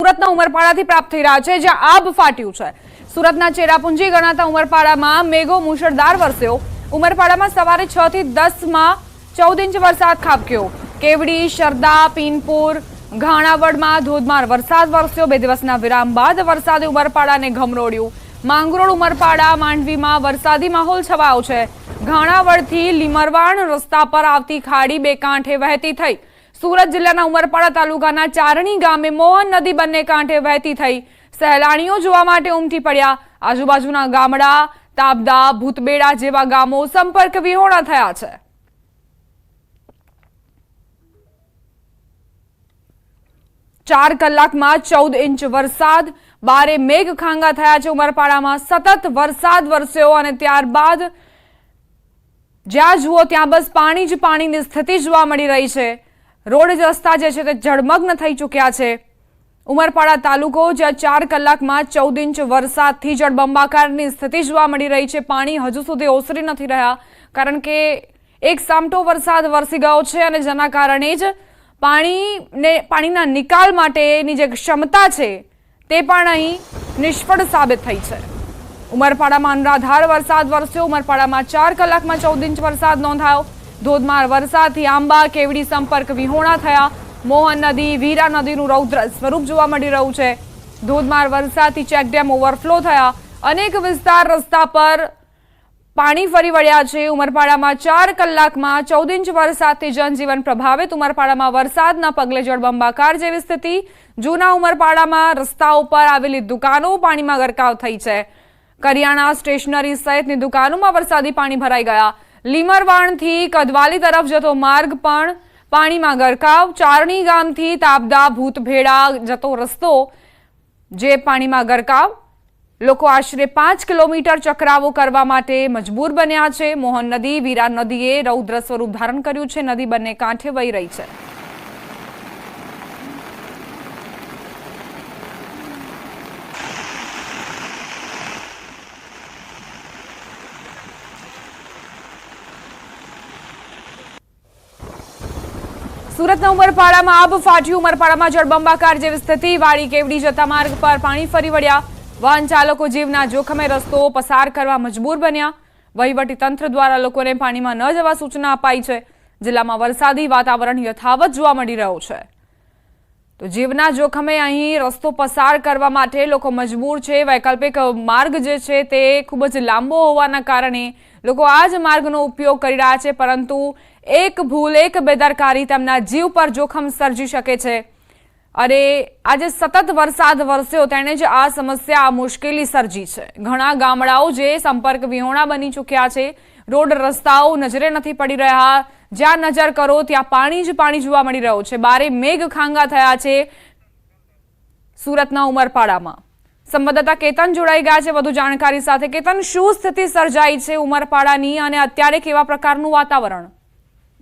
સુરતના ઉમરપાડાથી પ્રાપ્ત થઈ રહ્યા છે, જ્યાં આબ ફાટ્યું છે। સુરતના ચેરાપુંજી ગણાતા ઉમરપાડામાં મેઘો મુશળધાર વરસ્યો। ઉમરપાડામાં સવારે 6 થી 10 માં 14 ઇંચ વરસાદ ખાબક્યો। કેવડી, શરદા, પીનપુર, ઘાણાવડમાં ધોધમાર વરસાદ વરસ્યો। 2 દિવસના વિરામ બાદ વરસાદે ઉમરપાડાને ગમરોડ્યું। માંગરોળ, ઉમરપાડા, માંડવીમાં વરસાદી માહોલ છવાયો છે। ઘાણાવડથી લીમરવાણ રસ્તા પર આવતી ખાડી બે કાંઠે વહેતી થઈ। સુરત જિલ્લાના ઉમરપાડા તાલુકાના ચારણી ગામે મોહન નદી બંને કાંઠે વહેતી થઈ। સહેલાણીઓ જોવા માટે ઉમટી પડ્યા। આજુબાજુના ગામડા તાબદા, ભૂતબેડા જેવા ગામો સંપર્ક વિહોણા થયા છે। ચાર કલાકમાં 14 ઇંચ વરસાદ, બારે મેઘ ખાંગા થયા છે। ઉમરપાડામાં સતત વરસાદ વરસ્યો અને ત્યારબાદ જ્યાં જુઓ ત્યાં બસ પાણી જ પાણીની સ્થિતિ જોવા મળી રહી છે। રોડ રસ્તા જે છે તે જળમગ્ન થઈ ચૂક્યા છે। ઉમરપાડા તાલુકો જ્યાં 4 કલાકમાં 14 ઇંચ વરસાદથી જળબંબાકારની સ્થિતિ જોવા મળી રહી છે। પાણી હજુ સુધી ઓસરી નથી રહ્યા, કારણ કે એક સામટો વરસાદ વરસી ગયો છે અને જેના કારણે જ પાણીના નિકાલ માટેની જે ક્ષમતા છે તે પણ અહીં નિષ્ફળ સાબિત થઈ છે। ઉમરપાડામાં અનરાધાર વરસાદ વરસ્યો। ઉમરપાડામાં 4 કલાકમાં 14 ઇંચ વરસાદ નોંધાયો। ધોધમાર વરસાદથી આંબા, કેવડી સંપર્ક વિહોણા થયા। મોહન નદી, વીરા નદીનું રૌદ્ર સ્વરૂપ જોવા મળી રહ્યું છે। ધોધમાર વરસાદથી ચેકડેમ ઓવરફ્લો થયા। અનેક વિસ્તાર રસ્તા પર પાણી ફરી વળ્યા છે। ઉમરપાડામાં 4 કલાકમાં 14 ઇંચ વરસાદથી જનજીવન પ્રભાવિત। ઉમરપાડામાં વરસાદના પગલે જળબંબાકાર જેવી સ્થિતિ। જૂના ઉમરપાડામાં રસ્તાઓ પર આવેલી દુકાનો પાણીમાં ગરકાવ થઈ છે। કરિયાણા, સ્ટેશનરી સહિતની દુકાનોમાં વરસાદી પાણી ભરાઈ ગયા। લીમરવાણથી કદવાલી તરફ જતો માર્ગ પણ પાણીમાં ગરકાવ। ચારણી ગામથી તાબદા, ભૂતભેડા જતો રસ્તો જે પાણીમાં ગરકાવ। લોકો આશરે 5 કિલોમીટર ચક્રાવો કરવા માટે મજબૂર બન્યા છે। મોહન નદી, વીરા નદીએ રૌદ્ર સ્વરૂપ ધારણ કર્યું છે। નદી બંને કાંઠે વહી રહી છે। સુરતના ઉમરપાડામાં આબ ફાટ્યું। ઉમરપાડામાં જળબંબાકાર જેવી સ્થિતિ। વાડી, કેવડી જતા માર્ગ પર પાણી ફરી વળ્યા। વાહન ચાલકો જીવના જોખમે રસ્તો પસાર કરવા મજબૂર બન્યા। વહીવટી તંત્ર દ્વારા લોકોને પાણીમાં ન જવા સૂચના અપાઈ છે। જિલ્લામાં વરસાદી વાતાવરણ યથાવત જોવા મળી રહ્યું છે, તો જીવના જોખમે અહીં રસ્તો પસાર કરવા માટે લોકો મજબૂર છે। વૈકલ્પિક માર્ગ જે છે તે ખૂબ જ લાંબો હોવાના કારણે લોકો આ જ માર્ગનો ઉપયોગ કરી રહ્યા છે, પરંતુ એક ભૂલ, એક બેદરકારી તેમના જીવ પર જોખમ સર્જી શકે છે। અને આજે સતત વરસાદ વરસ્યો તેણે જ આ સમસ્યા, આ મુશ્કેલી સર્જી છે। ઘણા ગામડાઓ જે સંપર્ક વિહોણા બની ચૂક્યા છે। રોડ રસ્તાઓ નજરે નથી પડી રહ્યા। જ્યાં નજર કરો ત્યાં પાણી જ પાણી જોવા મળી રહ્યું છે। બારે મેઘ ખાંગા થયા છે સુરતના ઉમરપાડામાં। સંવાદદાતા કેતન જોડાઈ ગયા છે વધુ જાણકારી સાથે। કેતન, શું સ્થિતિ સર્જાઈ છે ઉમરપાડાની અને અત્યારે કેવા પ્રકારનું વાતાવરણ?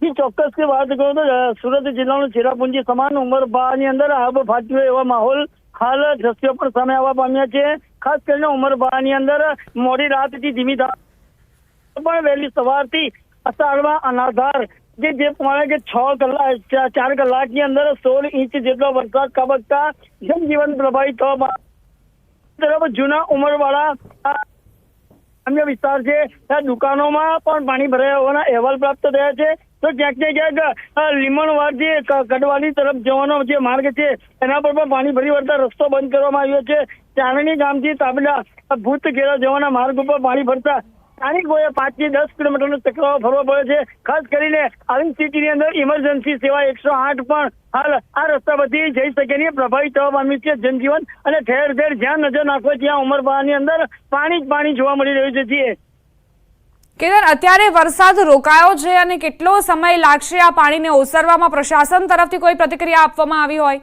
ચોક્કસ की बात करूँ तो सूरत जिल्लाનું ચેરાપુંજી સમાન ઉમરપાડાની અંદર આબ ફાટ્યો એવા માહોલ હાલ દ્રશ્યો પણ સામે આવવા પામ્યા છે। ખાસ કરીને ઉમરપાડાની અંદર મોડી રાતથી ધીમી ધાર પણ વહેલી સવારથી અષાઢમાં અનાધાર જે પ્રમાણે કે 4 કલાકની અંદર 16 ઇંચ જેટલો વરસાદ ખાબકતા જનજીવન પ્રભાવિત થવા તરફ જૂના ઉમરપાડા અન્ય વિસ્તાર છે ત્યાં દુકાનોમાં પણ પાણી ભરાયા હોવાના અહેવાલ પ્રાપ્ત થયા છે। તો ક્યાંક ને ક્યાંક લીમણવાડ જે કડવાલી તરફ જવાનો જે માર્ગ છે એના પર પણ પાણી ભરી વળતા રસ્તો બંધ કરવામાં આવ્યો છે। ચારણી ગામથી તાબડા, ભૂતઘેરા જવાના માર્ગ ઉપર પાણી ભરતા સ્થાનિકોએ 5 થી 10 કિલોમીટરનો ચક્રાવો ફરવો પડે છે। ખાસ કરીને આવી સ્થિતિની અંદર ઇમરજન્સી સેવા 108 પણ હાલ આ રસ્તા પરથી જઈ શકે નહીં, પ્રભાવિત થવા પામ્યું છે જનજીવન। અને ઠેર ઠેર જ્યાં નજર નાખો ત્યાં ઉમરપાડાની અંદર પાણી જ પાણી જોવા મળી રહ્યું છે। કેતન, અત્યારે વરસાદ રોકાયો છે અને કેટલો સમય લાગશે આ પાણીને ઓસરવામાં? પ્રશાસન તરફથી કોઈ પ્રતિક્રિયા આપવામાં આવી હોય?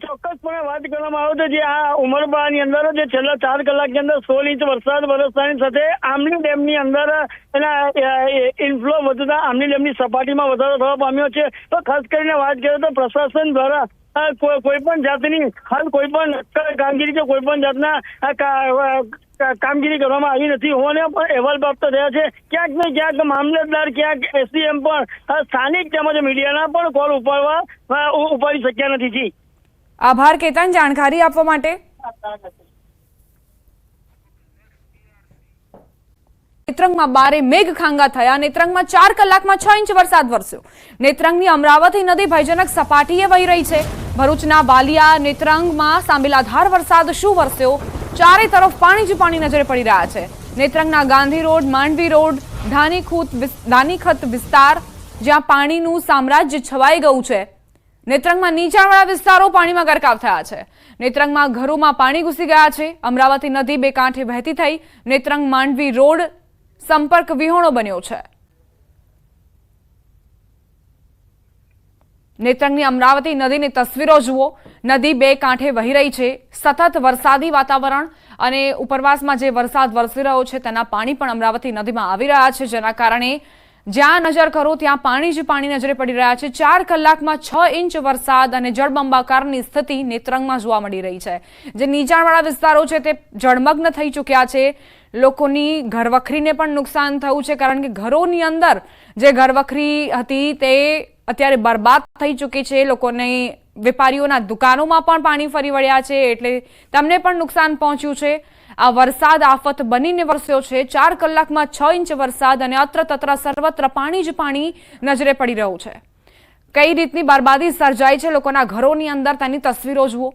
ચોક્કસપણે વાત કરવામાં આવે તો જે આ ઉમરપાડાની અંદર જે છેલ્લા 4 કલાકની અંદર 16 ઇંચ વરસાદ વરસતાની સાથે આમલી ડેમની અંદર એના ઇનફ્લો વધતા આમલી ડેમની સપાટીમાં વધારો થવા પામ્યો છે। તો ખાસ કરીને વાત કરીએ તો પ્રશાસન દ્વારા કોઈ પણ જાતની હાલ કોઈ પણ કામગીરી કે કોઈ પણ જાતના કામગીરી કરવામાં આવી નથી હોવાને પણ અહેવાલ પ્રાપ્ત થયા છે। ક્યાંક ને ક્યાંક મામલતદાર, ક્યાંક એસડીએમ પણ સ્થાનિક તેમજ મીડિયાના પણ કોલ ઉપાડી શક્યા નથી। આભાર કેતન જાણકારી આપવા માટે। નેત્રંગમાં બારે મેઘ ખાંગા થયા। નેત્રંગમાં 4 કલાકમાં 6 ઇંચ વરસાદ વરસ્યો। નેત્રંગની અમરાવતી નદી ભયજનક સપાટીએ વહી રહી છે। ભરૂચના વાલિયા નેત્રંગમાં સાંબેલાધાર વરસાદ શું વરસ્યો। ચારે તરફ પાણી જ પાણી નજરે પડી રહ્યા છે। નેત્રંગના ગાંધી રોડ, માંડવી રોડ, ધાનીખત વિસ્તાર જ્યાં પાણીનું સામ્રાજ્ય છવાઈ ગયું છે। નેત્રંગમાં નીચાણવાળા વિસ્તારો પાણીમાં ગરકાવ થયા છે। નેત્રંગમાં ઘરોમાં પાણી ઘૂસી ગયા છે। અમરાવતી નદી બે કાંઠે વહેતી થઈ નેત્રંગ માંડવી રોડ સંપર્ક વિહોણો બન્યો છે। નેત્રંગની અમરાવતી નદીની તસવીરો જુઓ। નદી બે કાંઠે વહી રહી છે। સતત વરસાદી વાતાવરણ અને ઉપરવાસમાં જે વરસાદ વરસી રહ્યો છે તેના પાણી પણ અમરાવતી નદીમાં આવી રહ્યા છે, જેના કારણે જ્યાં નજર કરો ત્યાં પાણી જ પાણી નજરે પડી રહ્યા છે। 4 કલાકમાં 6 ઇંચ વરસાદ અને જળબંબાકારની સ્થિતિ નેત્રંગમાં જોવા મળી રહી છે। જે નીચાણવાળા વિસ્તારો છે તે જળમગ્ન થઈ ચૂક્યા છે। લોકોની ઘરવખરીને પણ નુકસાન થયું છે, કારણ કે ઘરોની અંદર જે ઘરવખરી હતી તે અત્યારે બરબાદ થઈ ચૂકી છે। લોકોની વેપારીઓના દુકાનોમાં પણ પાણી ફરી વળ્યા છે, એટલે તેમને પણ નુકસાન પહોંચ્યું છે। આ વરસાદ આફત બનીને વરસ્યો છે। 4 કલાકમાં 6 ઇંચ વરસાદ અને અત્ર તત્ર સર્વત્ર પાણી જ પાણી નજરે પડી રહ્યું છે। કઈ રીતની બરબાદી સર્જાઈ છે લોકોના ઘરોની અંદર તેની તસવીરો જુઓ।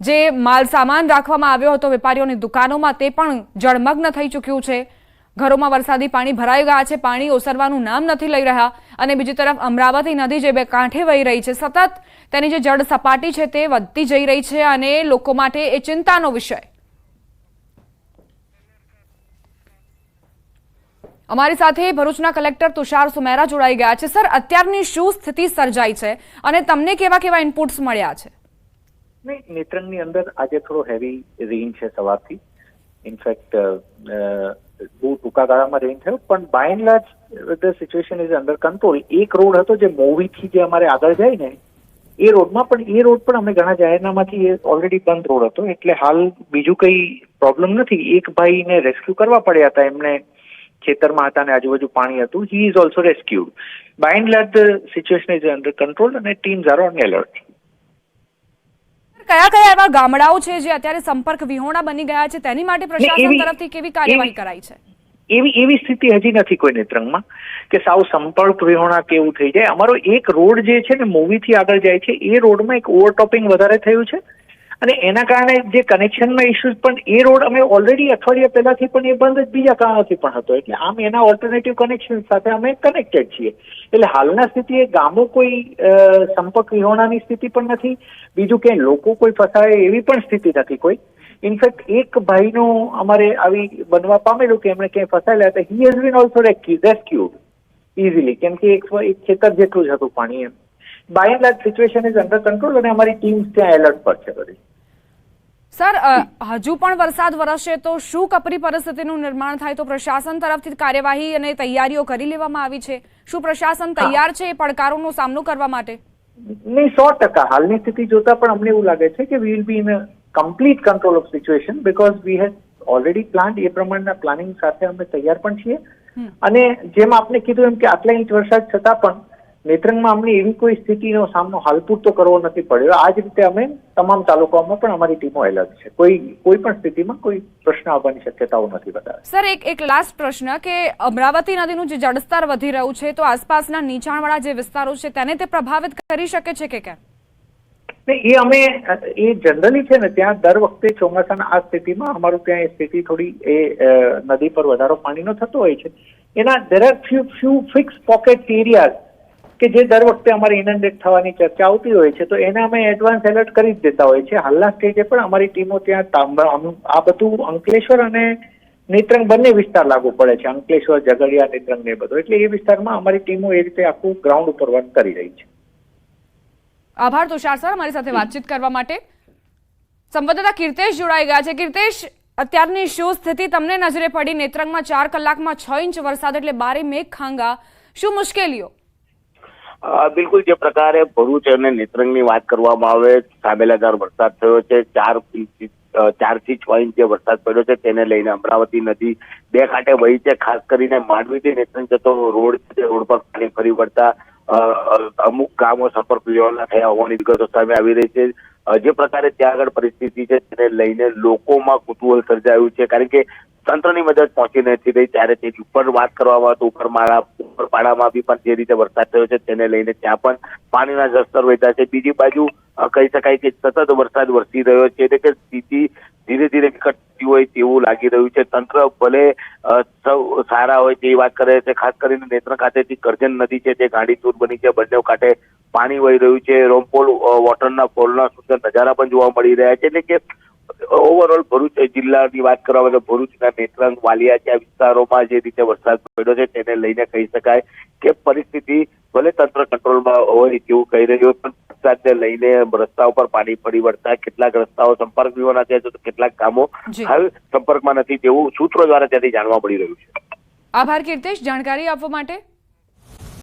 જે માલ સામાન રાખવામાં આવ્યો હતો વેપારીઓની દુકાનોમાં તે પણ જળમગ્ન થઈ ચૂક્યું છે। ઘરોમાં વરસાદી પાણી ભરાઈ ગયા છે। પાણી ઓસરવાનું નામ નથી લઈ રહ્યા અને બીજી તરફ અમરાવતી નદી જે બે કાંઠે વહી રહી છે, સતત તેની જે જળ સપાટી છે તે વધતી જઈ રહી છે અને લોકો માટે એ ચિંતાનો વિષય। અમારી સાથે ભરૂચના કલેક્ટર તુષાર સુમેરા જોડાઈ ગયા છે। સર, અત્યારની શું સ્થિતિ સર્જાઈ છે અને તમને કેવા કેવા ઇનપુટ્સ મળ્યા છે? નેત્રંગની અંદર આજે થોડો હેવી રેઇન છે સવારથી। ઇનફેક્ટ બહુ ટૂંકા ગાળામાં રેઇન થયો, પણ by and large the situation is under control. એક રોડ હતો જે મોવીથી જે અમારે આગળ જાય ને એ રોડ પણ અમે ઘણા જાહેરનામાથી એ ઓલરેડી બંધ રોડ હતો, એટલે હાલ બીજું કઈ પ્રોબ્લેમ નથી। એક ભાઈને રેસ્ક્યુ કરવા પડ્યા હતા, એમને ખેતરમાં હતા અને આજુબાજુ પાણી હતું। He is also rescued. By and large the situation is under control અને ટીમ્સ આર ઓન એલર્ટ। કયા કયા એવા ગામડાઓ છે જે અત્યારે સંપર્ક વિહોણા બની ગયા છે, તેની માટે પ્રશાસન તરફથી કેવી કાર્યવાહી કરાઈ છે? એવી સ્થિતિ હજી નથી કોઈ નેત્રંગમાં કે સાવ સંપર્ક વિહોણા કેવું થઈ જાય। અમારો એક રોડ જે છે ને મોવીથી આગળ જાય છે એ રોડમાં એક ઓવરટોપિંગ વધારે થયું છે અને એના કારણે જે કનેક્શનમાં ઇસ્યુઝ પણ એ રોડ અમે ઓલરેડી અઠવાડિયા પહેલાથી પણ એ બંધ જ બીજા કારણોથી પણ હતો, એટલે આમ એના ઓલ્ટરનેટિવ કનેક્શન સાથે અમે કનેક્ટેડ છીએ। એટલે હાલના સ્થિતિએ ગામો કોઈ સંપર્ક વિહોણાની સ્થિતિ પણ નથી, બીજું ક્યાંય લોકો કોઈ ફસાય એવી પણ સ્થિતિ નથી કોઈ। ઇનફેક્ટ એક ભાઈનું અમારે આવી બનવા પામેલું કે એમણે ક્યાંય ફસાયેલા હતા, he has been also rescued easily, કેમ કે એક ખેતર જેટલું જ હતું પાણી એમ। By and large situation is under control અને અમારી ટીમ્સ ત્યાં એલર્ટ પર છે બધી। સર, હજુ પણ વરસાદ વરસશે તો શું કપરી પરિસ્થિતિનું નિર્માણ થાય, તો પ્રશાસન તરફથી કાર્યવાહી અને તૈયારીઓ કરી લેવામાં આવી છે? શું પ્રશાસન તૈયાર છે એ પડકારોનો સામનો કરવા માટે? નહીં, 100%। હાલની સ્થિતિ જોતા પણ અમને એવું લાગે છે કે we will be in complete control of situation, because we have already planned. એ પ્રમાણના પ્લાનિંગ સાથે અમે તૈયાર પણ છીએ અને જેમ આપને કીધું એમ કે આટલા ઇંચ વરસાદ છતાં પણ નેત્રંગમાં અમને એવી કોઈ સ્થિતિનો સામનો હાલ પૂરતો કરવો નથી પડ્યો। આ જ રીતે અમે તમામ તાલુકાઓમાં પણ અમારી ટીમો એલર્ટ છે। કોઈ પણ સ્થિતિમાં કોઈ પ્રશ્ન આવવાની શક્યતાઓ નથી વધારે। સર, એક લાસ્ટ પ્રશ્ન કે અમરાવતી નદીનું જે જળસ્તર વધી રહ્યું છે તો આસપાસના નીચાણવાળા જે વિસ્તારો છે તેને તે પ્રભાવિત કરી શકે છે કે કેમ? એ જનરલી છે ને ત્યાં દર વખતે ચોમાસાના આ સ્થિતિમાં અમારું ત્યાં એ સ્થિતિ થોડી નદી પર વધારો પાણીનો થતો હોય છે। એના there are few fix pocket areas કે જે દર વખતે અમારે ઇનન્ડેટ થવાની ચર્ચા આવતી હોય છે, તો એને અમે એડવાન્સ એલર્ટ કરી જ દેતા હોય છે। હાલના સ્ટેજે પણ અમારી ટીમો ત્યાં આ બધું અંકલેશ્વર અને નેત્રંગ બંને વિસ્તાર લાગુ પડે છે, અંકલેશ્વર, ઝઘડિયા, નેત્રંગ ને બધું, એટલે એ વિસ્તારમાં અમારી ટીમો એ રીતે આખું ગ્રાઉન્ડ ઉપર વર્ક કરી રહી છે। આભાર તુષાર સર, અમારી સાથે વાતચીત કરવા માટે। સંવાદદાતા કીર્તેશ જોડાઈ ગયા છે। કીર્તેશ, અત્યારની શું સ્થિતિ તમને નજરે પડી? નેત્રંગમાં 4 કલાકમાં 6 ઇંચ વરસાદ એટલે બારે મેઘ ખાંગા, શું મુશ્કેલીઓ? બિલકુલ, જે પ્રકારે ભરૂચ અને નેત્રંગની વાત કરવામાં આવે, સાંબેલાધાર વરસાદ થયો છે। 4 થી 6 ઇંચ જે વરસાદ પડ્યો છે તેને લઈને અમરાવતી નદી બે કાંઠે વહી છે। ખાસ કરીને માંડવીથી નેત્રંગ જતો રોડ છે, રોડ પર પાણી ફરી વળતા અમુક ગામો સંપર્ક વિહોણા થયા હોવાની વિગતો સામે આવી રહી છે. જે પ્રકારે ત્યાં આગળ પરિસ્થિતિ છે તેને લઈને લોકોમાં કુતૂહલ સર્જાયું છે, કારણ કે તંત્રની મદદ પહોંચી નથી રહી. ત્યારે તેની ઉપર વાત કરવામાં તો ઉપરપાડામાં બી પણ જે રીતે વરસાદ થયો છે તેને લઈને ત્યાં પણ પાણીના જળસ્તર વધ્યા છે. બીજી બાજુ કહી શકાય કે સતત વરસાદ વરસી રહ્યો છે, એટલે કે સ્થિતિ ધીરે ધીરે વિકટ થતી હોય તેવું લાગી રહ્યું છે. તંત્ર ભલે સૌ સારા હોય તેવી વાત કરે છે. ખાસ કરીને નેત્રંગ ખાતેથી કરજણ નદી છે તે ગાંડીતુર બની છે, બંને કાંઠે પાણી વહી રહ્યું છે. રોમપોલ વોટરના ફોલના સુંદર નજારા પણ જોવા મળી રહ્યા છે. એટલે કે ઓવરઓલ ભરૂચ જિલ્લાની વાત કરવામાં તો ભરૂચના નેત્રંગ, વાલિયા આ વિસ્તારોમાં જે રીતે વરસાદ પડ્યો છે તેને લઈને કહી શકાય કે પરિસ્થિતિ ભલે તંત્ર કંટ્રોલમાં હોય તેવું કહી રહ્યું, પણ વરસાદને લઈને રસ્તા ઉપર પાણી ફરી વળતા કેટલાક રસ્તાઓ સંપર્ક વિહોણા થયા છે, તો કેટલાક ગામો હાલ સંપર્કમાં નથી તેવું સૂત્રો દ્વારા ત્યાંથી જાણવા મળી રહ્યું છે. આભાર કીર્તેશ જાણકારી આપવા માટે.